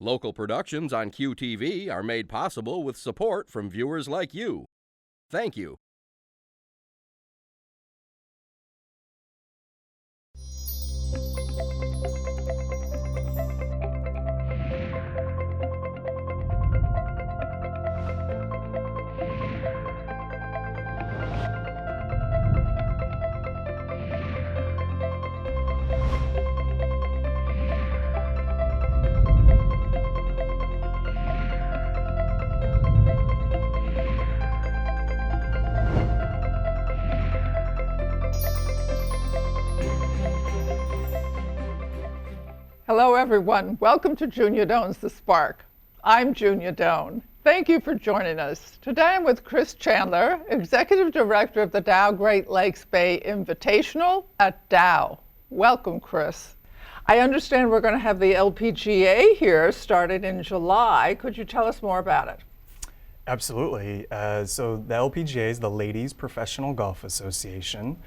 Local productions on QTV are made possible with support from viewers like you. Thank you. Hello everyone, welcome to Junia Doan's The Spark. I'm Junia Doan. Thank you for joining us. Today I'm with Chris Chandler, Executive Director of the Dow Great Lakes Bay Invitational at Dow. Welcome, Chris. I understand we're going to have the LPGA here started in July. Could you tell us more about it? Absolutely. So the LPGA is the Ladies Professional Golf Association.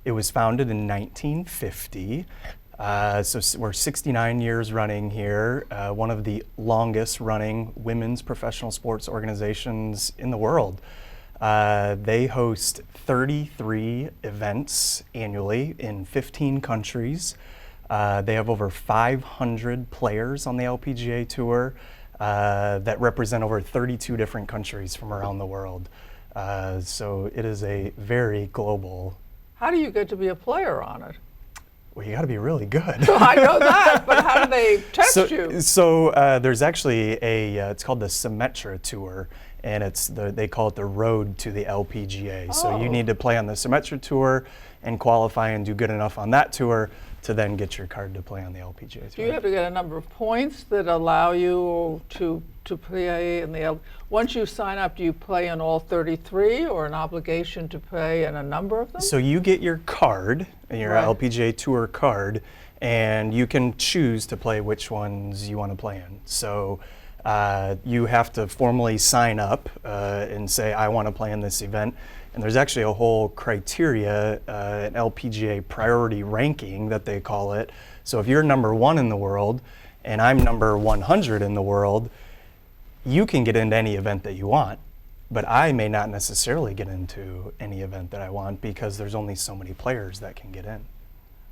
It was founded in 1950. So we're 69 years running here, one of the longest running women's professional sports organizations in the world. They host 33 events annually in 15 countries. They have over 500 players on the LPGA Tour that represent over 32 different countries from around the world. So it is a very global. How do you get to be a player on it? Well, you got to be really good. I know that, but how do they test you? So there's actually it's called the Symetra Tour, and they call it the road to the LPGA. So you need to play on the Symetra Tour and qualify and do good enough on that tour to then get your card to play on the LPGA Tour. Do you have to get a number of points that allow you to play in the once you sign up, do you play in all 33 or an obligation to play in a number of them? So you get your card, your LPGA Tour card, and you can choose to play which ones you want to play in. So you have to formally sign up and say, I want to play in this event. And there's actually a whole criteria, an LPGA priority ranking that they call it. So if you're number 1 in the world and I'm number 100 in the world, you can get into any event that you want, but I may not necessarily get into any event that I want because there's only so many players that can get in.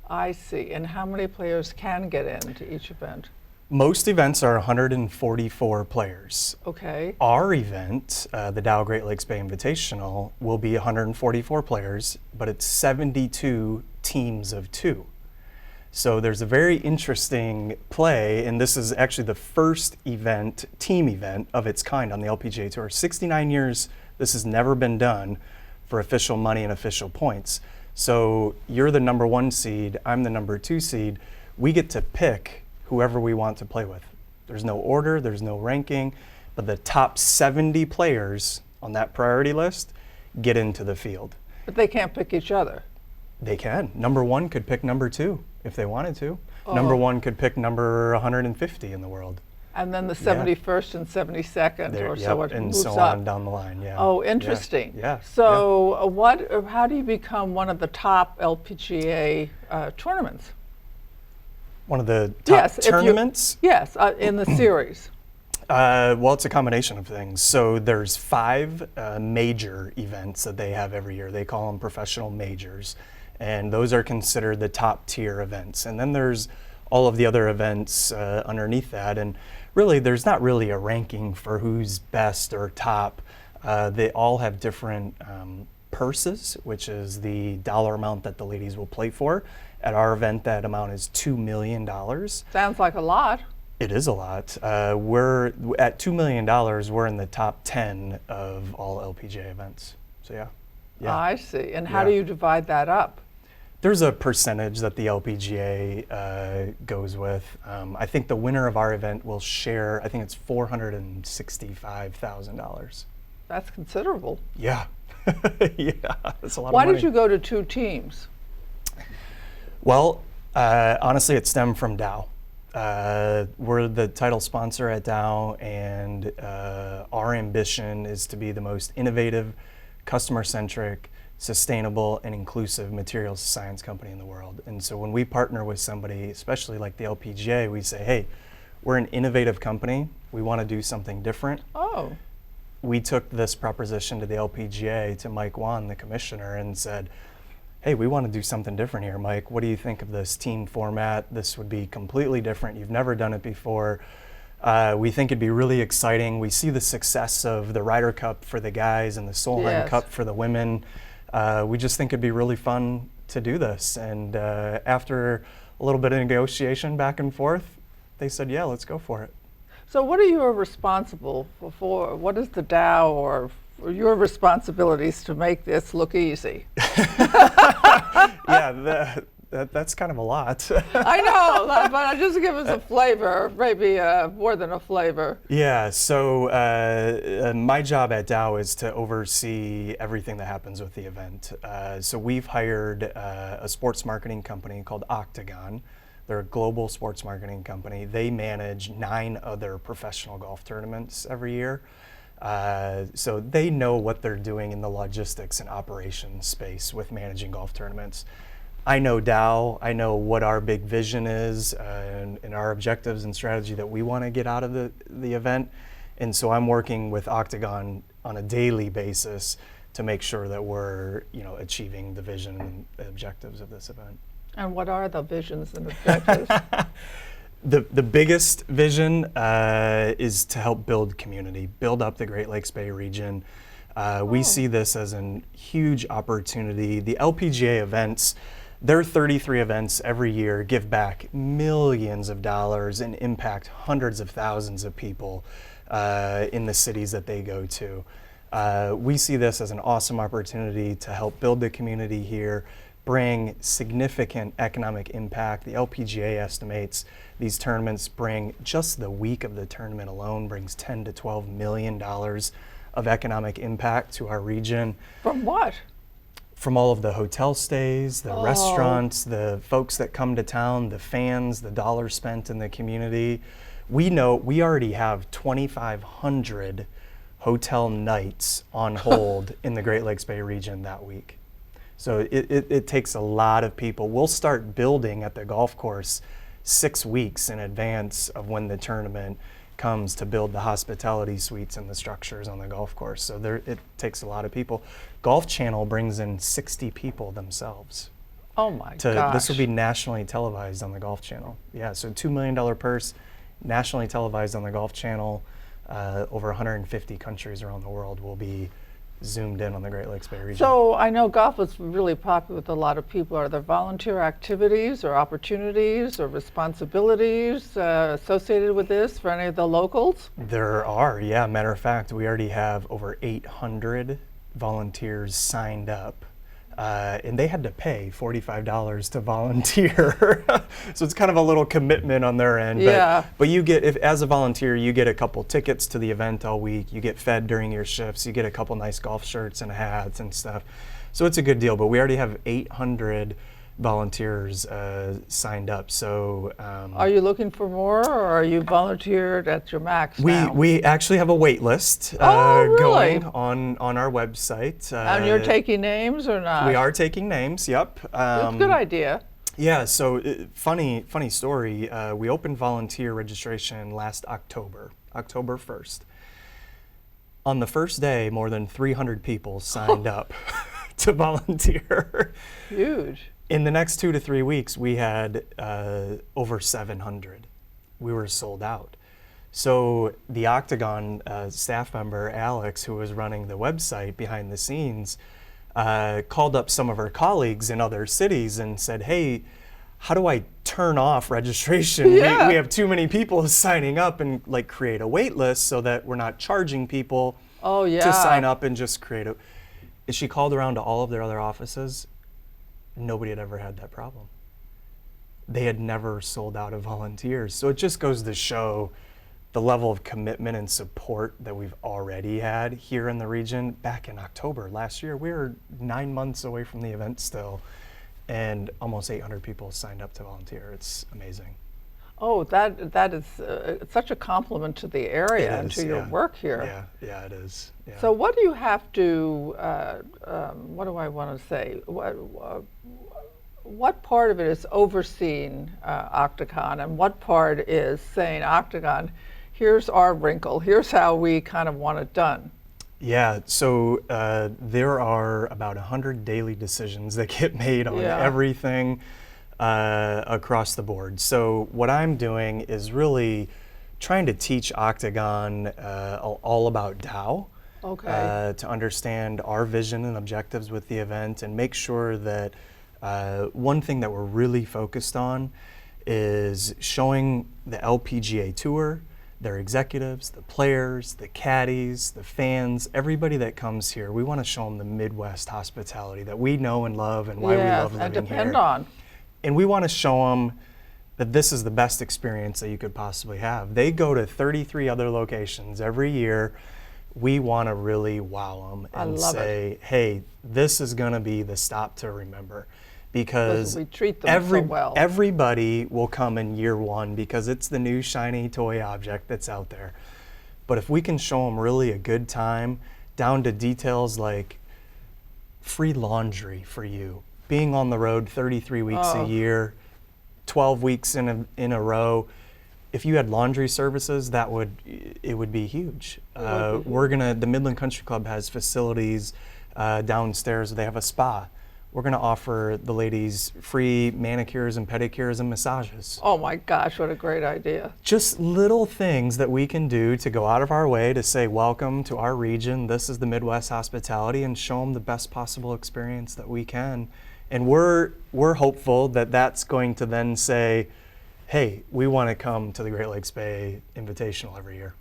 I see. And how many players can get into each event? Most events are 144 players. Okay. Our event, the Dow Great Lakes Bay Invitational, will be 144 players, but it's 72 teams of 2. So there's a very interesting play, and this is actually the first event, team event of its kind on the LPGA Tour. 69 years, this has never been done for official money and official points. So you're the number 1 seed, I'm the number 2 seed. We get to pick whoever we want to play with. There's no order, there's no ranking, but the top 70 players on that priority list get into the field. But they can't pick each other. They can. Number 1 could pick number 2 if they wanted to. Number 1 could pick number 150 in the world. And then the 71st and 72nd or so it and moves so up. on down the line, yeah. Oh, interesting. Yeah. So how do you become one of the top LPGA tournaments? One of the top tournaments? Yes, in the series. Well, it's a combination of things. So there's 5 major events that they have every year. They call them professional majors. And those are considered the top tier events. And then there's all of the other events underneath that. And really, there's not really a ranking for who's best or top. They all have different purses, which is the dollar amount that the ladies will play for. At our event, that amount is $2 million. Sounds like a lot. It is a lot. We're at $2 million. We're in the top 10 of all LPGA events. So yeah. I see. And how do you divide that up? There's a percentage that the LPGA goes with. I think the winner of our event will share, I think it's $465,000. That's considerable. Yeah. Yeah, that's a lot of money. Why did you go to 2 teams? Well, honestly, it stemmed from Dow. We're the title sponsor at Dow, and our ambition is to be the most innovative, customer-centric, sustainable, and inclusive materials science company in the world. And so when we partner with somebody, especially like the LPGA, we say, hey, We're an innovative company. We want to do something different. Oh. We took this proposition to the LPGA, to Mike Wan, the commissioner, and said, hey, we want to do something different here, Mike. What do you think of this team format? This would be completely different. You've never done it before. We think it'd be really exciting. We see the success of the Ryder Cup for the guys and the Solheim Cup for the women. We just think it'd be really fun to do this. And after a little bit of negotiation back and forth, they said, yeah, let's go for it. So what are you responsible for? What is the Dow or your responsibilities to make this look easy? Yeah, that's kind of a lot. I know, but just give us a flavor, maybe more than a flavor. Yeah, so my job at Dow is to oversee everything that happens with the event. So we've hired a sports marketing company called Octagon. They're a global sports marketing company. They manage 9 other professional golf tournaments every year. So they know what they're doing in the logistics and operations space with managing golf tournaments. I know Dow, I know what our big vision is and our objectives and strategy that we want to get out of the event. And so I'm working with Octagon on a daily basis to make sure that we're achieving the vision and the objectives of this event. And what are the visions and objectives? The biggest vision is to help build community, build up the Great Lakes Bay region. We see this as a huge opportunity. The LPGA events, their 33 events every year give back millions of dollars and impact hundreds of thousands of people in the cities that they go to. We see this as an awesome opportunity to help build the community here, bring significant economic impact. The LPGA estimates these tournaments bring, just the week of the tournament alone, brings $10 to $12 million of economic impact to our region. From what? From all of the hotel stays, the restaurants, the folks that come to town, the fans, the dollars spent in the community. We know we already have 2,500 hotel nights on hold in the Great Lakes Bay region that week. So it takes a lot of people. We'll start building at the golf course 6 weeks in advance of when the tournament comes to build the hospitality suites and the structures on the golf course. So it takes a lot of people. Golf Channel brings in 60 people themselves. Oh my gosh. This will be nationally televised on the Golf Channel. Yeah, so $2 million purse, nationally televised on the Golf Channel. Over 150 countries around the world will be zoomed in on the Great Lakes Bay region. So I know golf is really popular with a lot of people. Are there volunteer activities or opportunities or responsibilities associated with this for any of the locals? There are, yeah. Matter of fact, we already have over 800 volunteers signed up. And they had to pay $45 to volunteer. So it's kind of a little commitment on their end. Yeah. But you get, as a volunteer, you get a couple tickets to the event all week. You get fed during your shifts. You get a couple nice golf shirts and hats and stuff. So it's a good deal. But we already have 800 volunteers signed up. So are you looking for more, or are you volunteered at your max now? We actually have a wait list really? going on our website. And you're taking names or not? We are taking names, yep. That's a good idea. Yeah, so funny story. We opened volunteer registration last October 1st. On the first day, more than 300 people signed up to volunteer. Huge. In the next 2 to 3 weeks, we had over 700. We were sold out. So the Octagon staff member, Alex, who was running the website behind the scenes, called up some of her colleagues in other cities and said, hey, how do I turn off registration? Yeah. We have too many people signing up, and create a wait list so that we're not charging people to sign up and just create a... She called around to all of their other offices. Nobody had ever had that problem. They had never sold out of volunteers. So it just goes to show the level of commitment and support that we've already had here in the region. Back in October last year, we were 9 months away from the event still, and almost 800 people signed up to volunteer. It's amazing. Oh, that is such a compliment to the area and to your work here. Yeah, it is. Yeah. So what do you have to, what do I want to say? what part of it is overseeing Octagon, and what part is saying, Octagon, here's our wrinkle, here's how we kind of want it done? Yeah, so there are about 100 daily decisions that get made on everything across the board. So what I'm doing is really trying to teach Octagon all about Dow. Okay. To understand our vision and objectives with the event, and make sure that one thing that we're really focused on is showing the LPGA Tour, their executives, the players, the caddies, the fans, everybody that comes here. We want to show them the Midwest hospitality that we know and love, and why we love living here. And depend on. And we want to show them that this is the best experience that you could possibly have. They go to 33 other locations every year. We want to really wow them and say, hey, this is going to be the stop to remember. Because we treat them so well. Everybody will come in year one because it's the new shiny toy object that's out there. But if we can show them really a good time, down to details like free laundry for you, being on the road 33 weeks a year, 12 weeks in a row. If you had laundry services, it would be huge. The Midland Country Club has facilities downstairs. They have a spa. We're gonna offer the ladies free manicures and pedicures and massages. Oh my gosh, what a great idea. Just little things that we can do to go out of our way to say, welcome to our region. This is the Midwest hospitality, and show them the best possible experience that we can. And we're hopeful that that's going to then say, hey, we want to come to the Great Lakes Bay Invitational every year.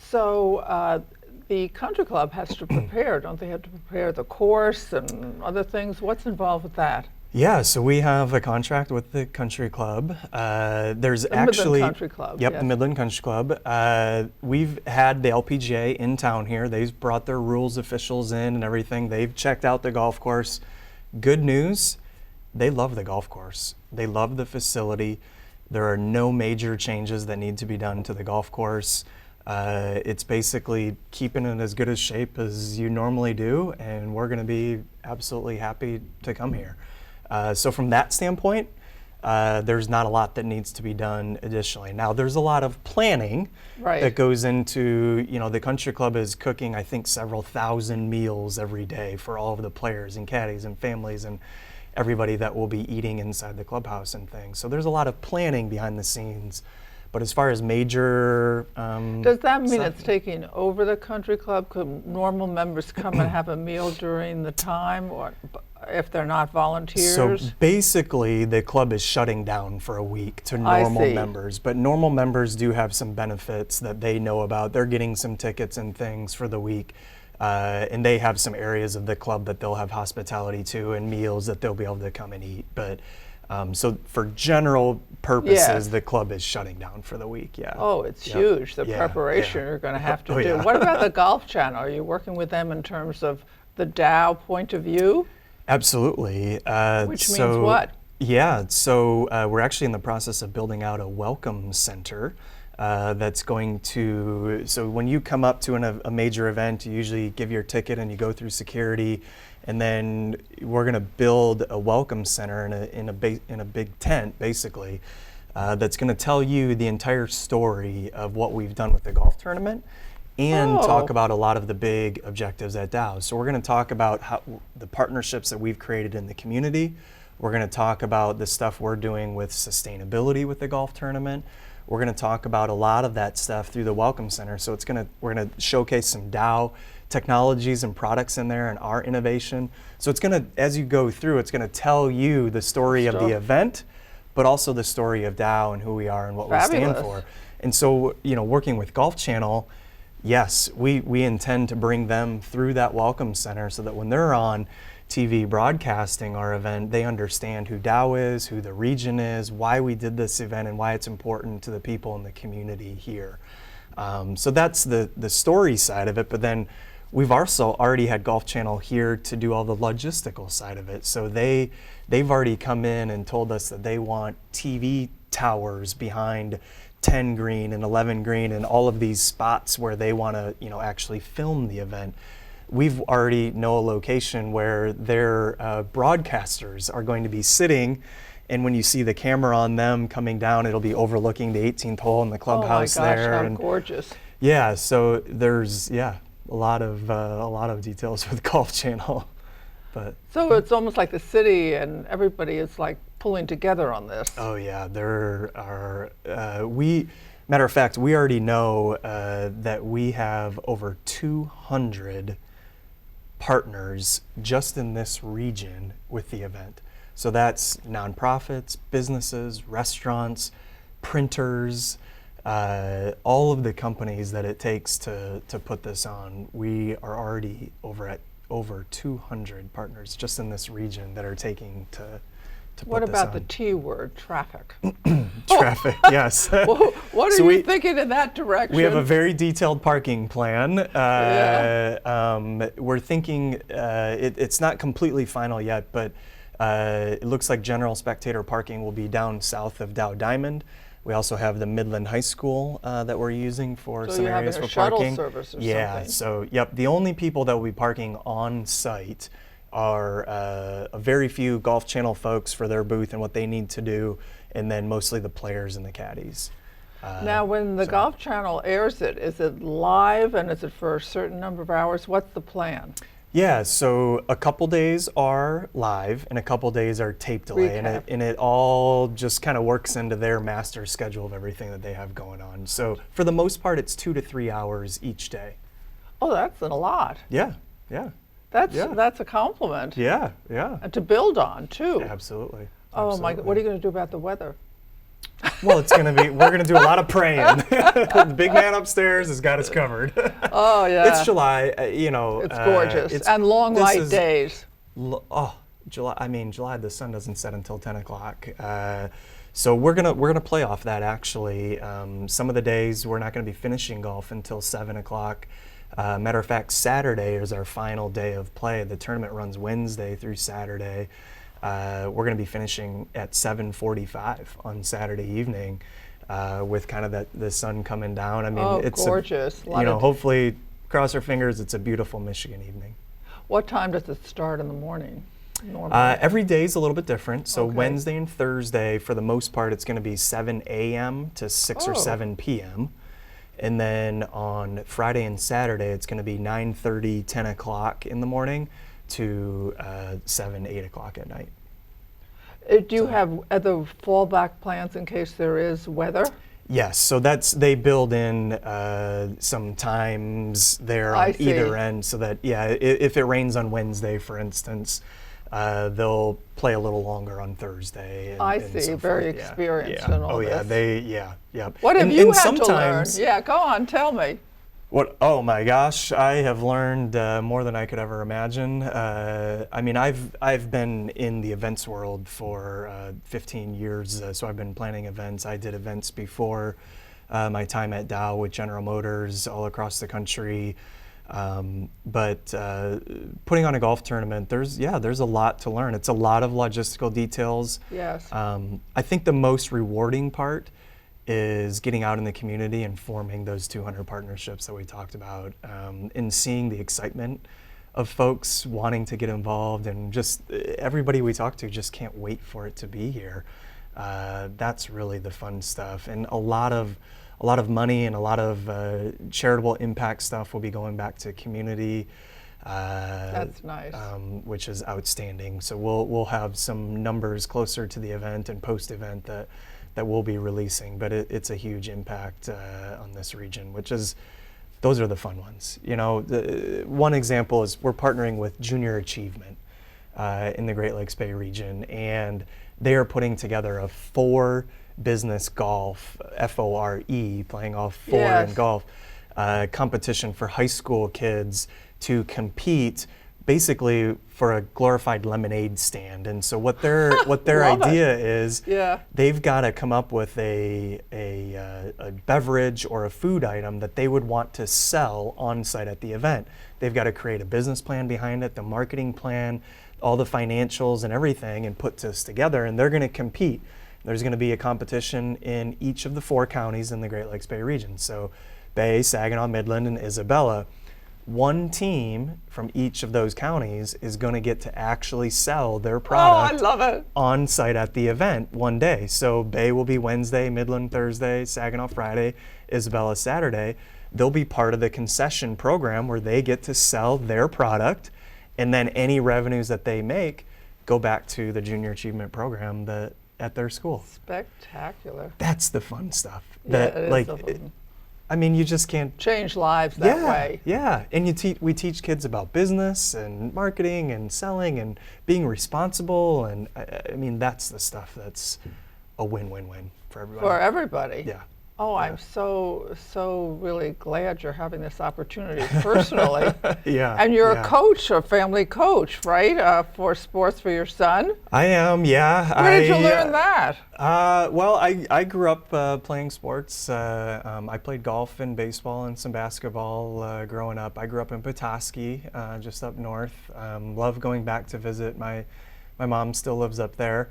So the country club has to prepare, don't they have to prepare the course and other things? What's involved with that? Yeah, so we have a contract with the country club. There's the actually Midland Country Club. Yep, yes. The Midland Country Club. We've had the LPGA in town here. They've brought their rules officials in and everything. They've checked out the golf course. Good news, they love the golf course. They love the facility. There are no major changes that need to be done to the golf course. It's basically keeping it as good a shape as you normally do, and we're going to be absolutely happy to come here. So from that standpoint, there's not a lot that needs to be done additionally. Now, there's a lot of planning that goes into, the country club is cooking, I think, several thousand meals every day for all of the players and caddies and families and everybody that will be eating inside the clubhouse and things. So there's a lot of planning behind the scenes. But as far as major does that mean it's taking over the country club? Could normal members come and have a meal during the time, or if they're not volunteers? So basically, the club is shutting down for a week to normal members. But normal members do have some benefits that they know about. They're getting some tickets and things for the week. And they have some areas of the club that they'll have hospitality to and meals that they'll be able to come and eat. But so for general purposes, the club is shutting down for the week, Oh, it's huge, the preparation you're going to have to do. What about the Golf Channel? Are you working with them in terms of the Dow point of view? Absolutely. Which means what? Yeah, so we're actually in the process of building out a welcome center that's going to, so when you come up to a major event, you usually give your ticket and you go through security. And then we're going to build a welcome center in a big tent, basically, that's going to tell you the entire story of what we've done with the golf tournament, and talk about a lot of the big objectives at Dow. So we're going to talk about how the partnerships that we've created in the community. We're going to talk about the stuff we're doing with sustainability with the golf tournament. We're going to talk about a lot of that stuff through the welcome center. So we're going to showcase some Dow technologies and products in there and our innovation. So it's going to, as you go through, it's going to tell you the story of the event, but also the story of Dow and who we are and what we stand for. And so, working with Golf Channel, yes, we intend to bring them through that welcome center so that when they're on TV broadcasting our event, they understand who Dow is, who the region is, why we did this event, and why it's important to the people in the community here. So that's the story side of it, but then we've also already had Golf Channel here to do all the logistical side of it. So they've already come in and told us that they want TV towers behind 10 green and 11 green and all of these spots where they want to, actually film the event. we've already know a location where their broadcasters are going to be sitting, and when you see the camera on them coming down, it'll be overlooking the 18th hole in the clubhouse there. Oh my gosh, there. how and gorgeous. yeah, so there's a lot of details with Golf Channel. But so it's almost like the city and everybody is like pulling together on this. oh yeah, there are matter of fact, we already know that we have over 200 partners just in this region with the event. So that's nonprofits, businesses, restaurants, printers, all of the companies that it takes to put this on. We are already over 200 partners just in this region that are taking to what put this about the on. T word, traffic? Traffic, yes. Well, what are So you thinking in that direction? We have a very detailed parking plan. Yeah. We're thinking, it's not completely final yet, but it looks like general spectator parking will be down south of Dow Diamond. We also have the Midland High School that we're using for so some you're areas having for a shuttle parking. service or Yeah, something. so yep, the only people that will be parking on site are a very few Golf Channel folks for their booth and what they need to do, and then mostly the players and the caddies. Now, when the Golf Channel airs it, is it live and is it for a certain number of hours? What's the plan? Yeah, so a couple days are live and a couple days are tape delay, and it all just kind of works into their master schedule of everything that they have going on. So for the most part, it's 2 to 3 hours each day. Oh, that's a lot. Yeah. That's a compliment. Yeah. And to build on too. Absolutely. Oh my! Absolutely. What are you going to do about the weather? Well, we're going to do a lot of praying. The big man upstairs has got us covered. Oh yeah. It's July, It's gorgeous and long light days. July, the sun doesn't set until 10 o'clock. So we're gonna play off that actually. Some of the days we're not gonna be finishing golf until 7 o'clock. Matter of fact, Saturday is our final day of play. The tournament runs Wednesday through Saturday. We're going to be finishing at 7:45 on Saturday evening, with kind of the sun coming down. I mean, it's gorgeous. Hopefully, cross our fingers, it's a beautiful Michigan evening. What time does it start in the morning? Normally? Every day is a little bit different. So Okay. Wednesday and Thursday, for the most part, it's going to be 7 a.m. to 6 or 7 p.m. And then on Friday and Saturday, it's going to be 9:30, 10 o'clock in the morning to 7, 8 o'clock at night. Do you have other fallback plans in case there is weather? Yes, so they build in some times there on either end, so that if it rains on Wednesday, for instance, they'll play a little longer on Thursday. And so very forth. experienced in all this. What have you had to learn? Yeah, go on, tell me. Oh my gosh, I have learned more than I could ever imagine. I mean, I've been in the events world for 15 years, so I've been planning events. I did events before my time at Dow with General Motors all across the country. But putting on a golf tournament, there's a lot to learn. It's a lot of logistical details. Yes. I think the most rewarding part is getting out in the community and forming those 200 partnerships that we talked about, and seeing the excitement of folks wanting to get involved, and just everybody we talk to just can't wait for it to be here. That's really the fun stuff, and a lot of money and a lot of charitable impact stuff will be going back to community. That's nice. Which is outstanding. So we'll have some numbers closer to the event and post-event that we'll be releasing, but it's a huge impact on this region, those are the fun ones. You know, one example is we're partnering with Junior Achievement in the Great Lakes Bay region, and they are putting together a 4 business golf, FORE, playing off 4 in golf, competition for high school kids to compete basically for a glorified lemonade stand. And so what their idea is, they've got to come up with a beverage or a food item that they would want to sell on site at the event. They've got to create a business plan behind it, the marketing plan, all the financials and everything, and put this together, and they're going to compete. There's going to be a competition in each of the 4 counties in the Great Lakes Bay region. So Bay, Saginaw, Midland, and Isabella. one team from each of those counties is going to get to actually sell their Oh, product I love it. on site at the event one day. So Bay will be Wednesday, Midland Thursday, Saginaw Friday, Isabella Saturday. They'll be part of the concession program where they get to sell their product, and then any revenues that they make go back to the Junior Achievement Program at their school. Spectacular. That's the fun stuff. Yeah, it is the fun. I mean, you just can't Change lives that way. Yeah, and we teach kids about business and marketing and selling and being responsible, and I mean, that's the stuff that's a win-win-win for everybody. For everybody. Yeah. Oh, I'm so really glad you're having this opportunity personally. Yeah. And you're yeah. a coach, a family coach, right? For sports for your son. I am, yeah. Where did you learn that? Well, I grew up playing sports. I played golf and baseball and some basketball growing up. I grew up in Petoskey, just up north. Love going back to visit. My mom still lives up there.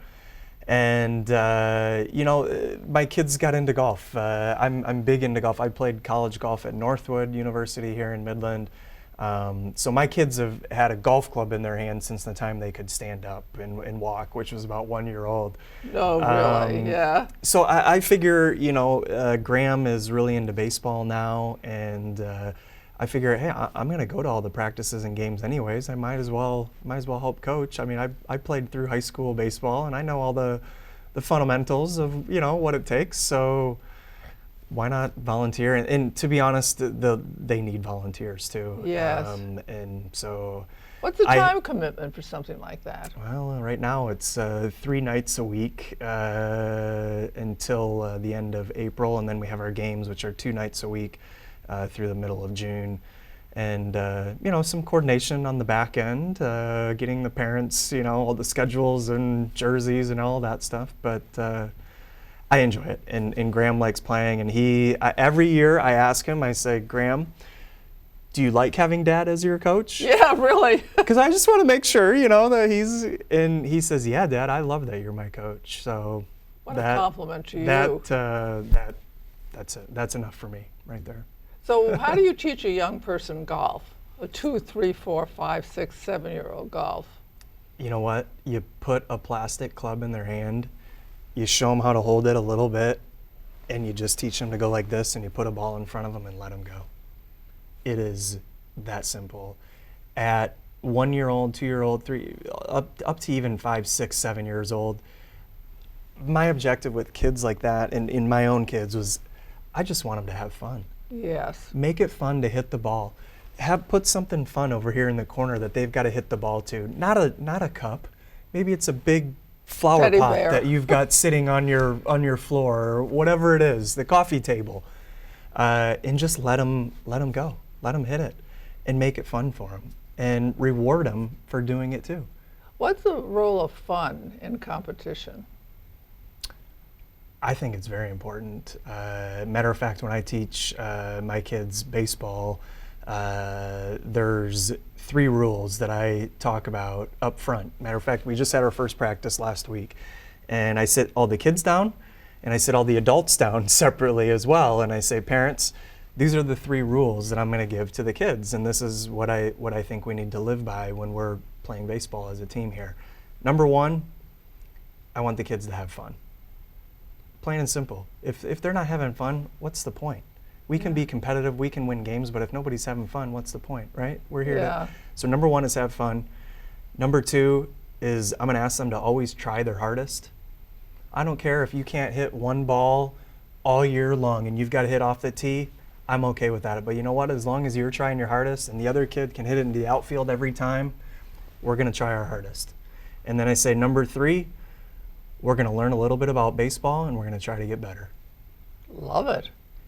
And my kids got into golf. I'm big into golf. I played college golf at Northwood University here in Midland. So my kids have had a golf club in their hands since the time they could stand up and walk, which was about 1 year old. Oh, really? Yeah. So I figure, Graham is really into baseball now, and I figure, hey, I'm going to go to all the practices and games anyways. I might as well help coach. I mean, I played through high school baseball, and I know all the fundamentals of what it takes. So why not volunteer? And to be honest, they need volunteers too. Yes. And so. What's the time commitment for something like that? Well, right now it's 3 nights a week until the end of April, and then we have our games, which are 2 nights a week. Through the middle of June, and some coordination on the back end, getting the parents, all the schedules and jerseys and all that stuff. But I enjoy it, and Graham likes playing. And every year I ask him, I say, Graham, do you like having Dad as your coach? Yeah, really. Because I just want to make sure, that and he says, yeah, Dad, I love that you're my coach. So what a compliment to you. That's enough for me right there. So how do you teach a young person golf? A 2, 3, 4, 5, 6, 7-year-old golf? You know what? You put a plastic club in their hand, you show them how to hold it a little bit, and you just teach them to go like this, and you put a ball in front of them and let them go. It is that simple. At 1-year-old, 2-year-old, 3, up to even 5, 6, 7 years old, my objective with kids like that, and in my own kids, was I just want them to have fun. Yes. Make it fun to hit the ball. Put something fun over here in the corner that they've got to hit the ball to. Not a cup. Maybe it's a big flower Teddy pot bear. that you've got sitting on your floor, or whatever it is, the coffee table, and just let them go. Let them hit it, and make it fun for them, and reward them for doing it too. What's the role of fun in competition? I think it's very important. Matter of fact, when I teach my kids baseball, there's 3 rules that I talk about up front. Matter of fact, we just had our first practice last week, and I sit all the kids down, and I sit all the adults down separately as well, and I say, parents, these are the 3 rules that I'm going to give to the kids, and this is what I think we need to live by when we're playing baseball as a team here. Number 1, I want the kids to have fun. Plain and simple. If they're not having fun, what's the point? We can be competitive, we can win games, but if nobody's having fun, what's the point, right? We're here to. So number 1 is have fun. Number 2 is I'm going to ask them to always try their hardest. I don't care if you can't hit one ball all year long and you've got to hit off the tee. I'm okay with that. But you know what? As long as you're trying your hardest and the other kid can hit it into the outfield every time, we're going to try our hardest. And then I say number 3, we're going to learn a little bit about baseball, and we're going to try to get better. Love it.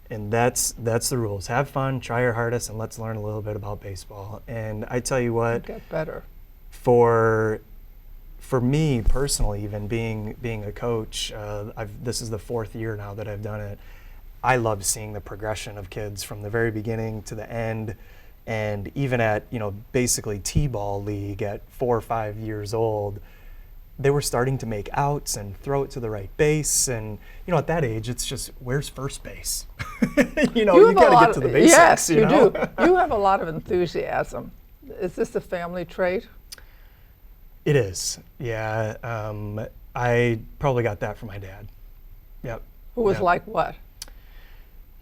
And that's the rules. Have fun, try your hardest, and let's learn a little bit about baseball. And I tell you what, Get better. For me personally, even being a coach, this is the 4th year now that I've done it. I love seeing the progression of kids from the very beginning to the end, and even at basically T-ball league at 4 or 5 years old. they were starting to make outs and throw it to the right base. And, you know, at that age, it's just, where's first base? You know, you got to get to the basics. Yes, you know? do. You have a lot of enthusiasm. Is this a family trait? It is, yeah. I probably got that from my dad. Yep. Who was yep. like what?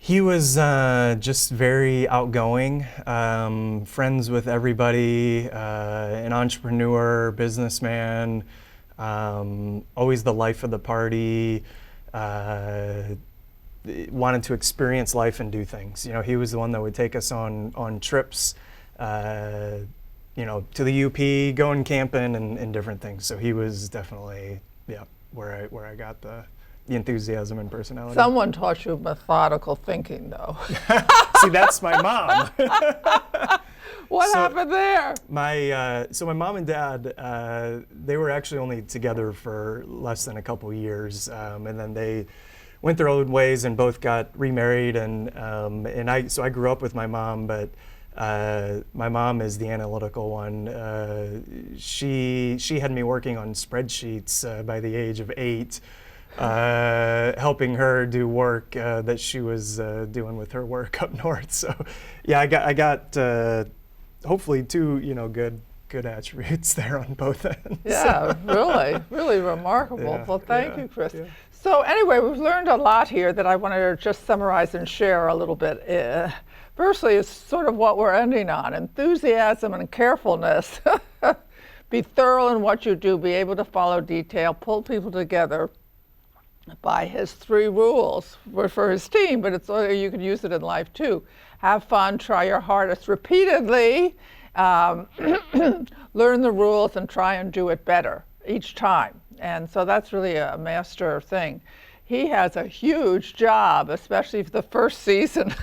He was just very outgoing, friends with everybody, an entrepreneur, businessman, always the life of the party, wanted to experience life and do things. You know, he was the one that would take us on trips, you know, to the UP, going camping and different things. So he was definitely, yeah, where I got the enthusiasm and personality. Someone taught you methodical thinking, though. See, that's my mom. What happened there? So my mom and dad, they were actually only together for less than a couple years, and then they went their own ways and both got remarried. And I grew up with my mom, but my mom is the analytical one. She had me working on spreadsheets by the age of 8. Helping her do work that she was doing with her work up north. So, yeah, I got hopefully 2 good attributes there on both ends. Yeah, really remarkable. Yeah, well, thank you, Chris. yeah. So anyway, we've learned a lot here that I want to just summarize and share a little bit. Firstly, it's sort of what we're ending on: enthusiasm and carefulness. Be thorough in what you do. Be able to follow detail. Pull people together by his 3 rules for his team, but you could use it in life too. Have fun, try your hardest repeatedly, learn the rules and try and do it better each time. And so that's really a master thing. He has a huge job, especially for the first season.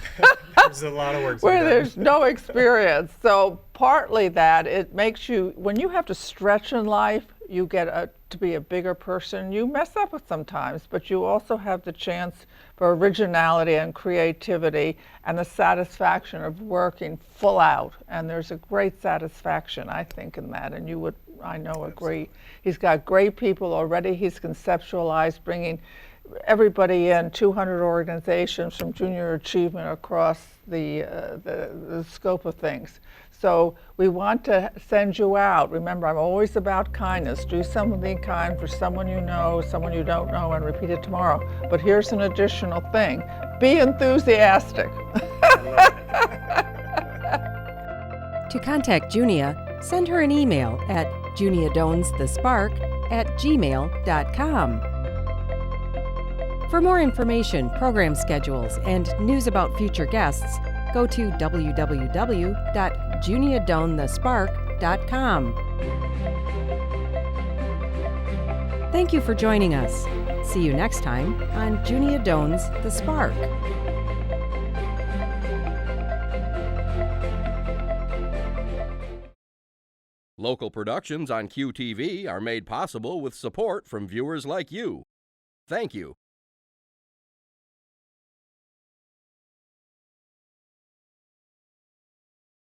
There's a lot of work where there's no experience. So partly that, it makes you, when you have to stretch in life, you get to be a bigger person. You mess up sometimes, but you also have the chance for originality and creativity and the satisfaction of working full out. And there's a great satisfaction, I think, in that. And you would, I know, agree. He's got great people already. He's conceptualized bringing everybody in, 200 organizations from junior achievement across the scope of things. So we want to send you out. Remember, I'm always about kindness. Do something kind for someone you know, someone you don't know, and repeat it tomorrow. But here's an additional thing. Be enthusiastic. To contact Junia, send her an email at juniadonsthespark@gmail.com. For more information, program schedules, and news about future guests, go to www.juniadonthespark.com. Thank you for joining us. See you next time on Junia Doan's The Spark. Local productions on QTV are made possible with support from viewers like you. Thank you.